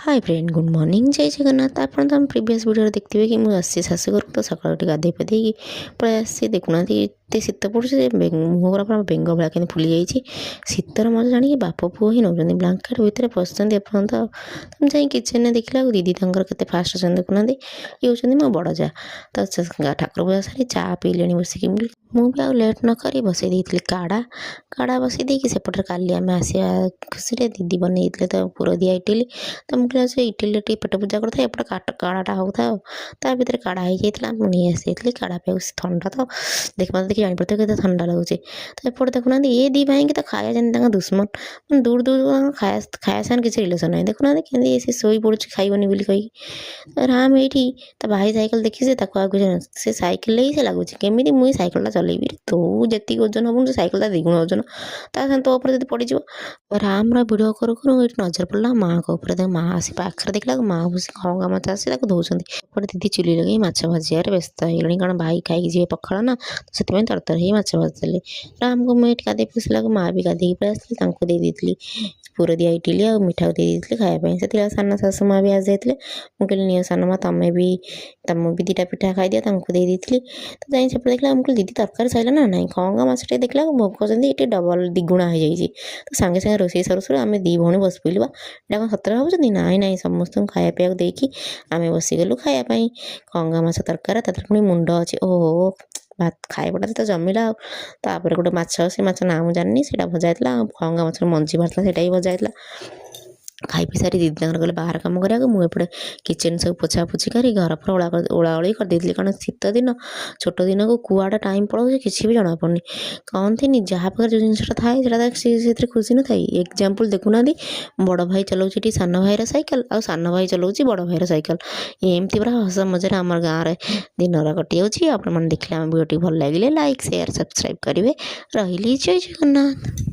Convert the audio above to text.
Hi friend good morning जय जगन्नाथ आप previous video देखते कि मुझे आसी शाशुघर तो सकाल गाधे पाधे पलि आसी देखुना एत शीत पड़े मुहर पूरा बेंग भाया कि फुली जाइए शीतर मजा जाणी बाप पुओ ही नौ ब्लांकेट भितर पशुंट एपर्तंत तुम जा किचेन देखला दीदी के फास्ट अच्छा देखुना ये हूँ मो बड़ जा तो ठाकुर पूजा सारी चा पीले बसिक मुझे आउ लेट न करी बसई देती काढ़ा काढ़ा बसई देकी सेपटे काली आम आसा खुशी दीदी बनई तो पुर दिया इटिली तो मुझे से इटिली टे पेट पूजा करता एपटे काढ़ाटा होता ता भर काढ़ा हो जाता मुझे आसी काढ़ा पे थंडा तो देख मत देखिए जापर के ठंडा लगुच तो एपटे देखुना ये दी भाई तो खाया जाए दुश्मन दूर दूर खाया सान किसी रिलेसन ना देखुना कि शोई पड़े खाइबनी बोली कही राम ये भाई साइकेल देखी से साइकेल ही से लगुच केमी मुझे साइकेलटा चलेबी तू जी ओजन हम साइकेलटा द्विगुण ओजन ता तो जब पड़ राम भिडियो करू करू ये नजर पड़ा माँ को ऊपर देख माँ आसी पाखे देखला माँ बस खंगा माछ आसी दौरान दीदी चुली लगे माछ भाजार व्यस्त हो कारण भाई खाई जी पखाड़ ना से तरतर ही माछ भाजदेली राम को मुझे गाधे पुसला माँ भी गाधे पलि आसती दे दी पुर दिया इटिली आ मिठा दे दी खायापी से सान शाशु माँ भी आसी जाते मुझे नि सान माँ तुम भी दीटा पिठा खाई दिया दे दी तो जाए से देखला मुझे दीदी तरकारी सैला ना ना खंगा मछटे देखला भोग ये डबल दिगुणा हो जाए तो सांगे सांगे रोसे सर सर आम दी भौणी बस पड़े इटा कौन सतरे भाई ना ना समस्त खाया पीया देकी आम बसीगलु खायापी खंगा माछ तरकारी पुणी मुंड अच्छे ओहो भात खाइबाटा तो जमिला तापर गोटे माछ से माछ ना मुझे जानी से भजा खंगा माछ मंजी बाहर से भजा खाई पी सारी दीदी गले बाहर कम करा मुझे किचेन सब पोछा पोछी कर घर पर ओलाओली कर देती कारण शीत दिन छोट दिन को कुआटा टाइम पड़े किसी भी जना पड़नी कहते जहाँ पाखे जो जिनसा थाए से खुशी न थाई एग्जाम्पल देखुना बड़ भाई चलाऊँ सान भाईर सैकेल आ सान भाई चलाऊँ बड़ भाईर सैकेल एमती पूरा हस मजार आम गाँव में दिन कटि जाऊँगी आपने देखले आम भिडियो भल लगे लाइक शेयर सब्सक्राइब करेंगे रही जय जगन्नाथ।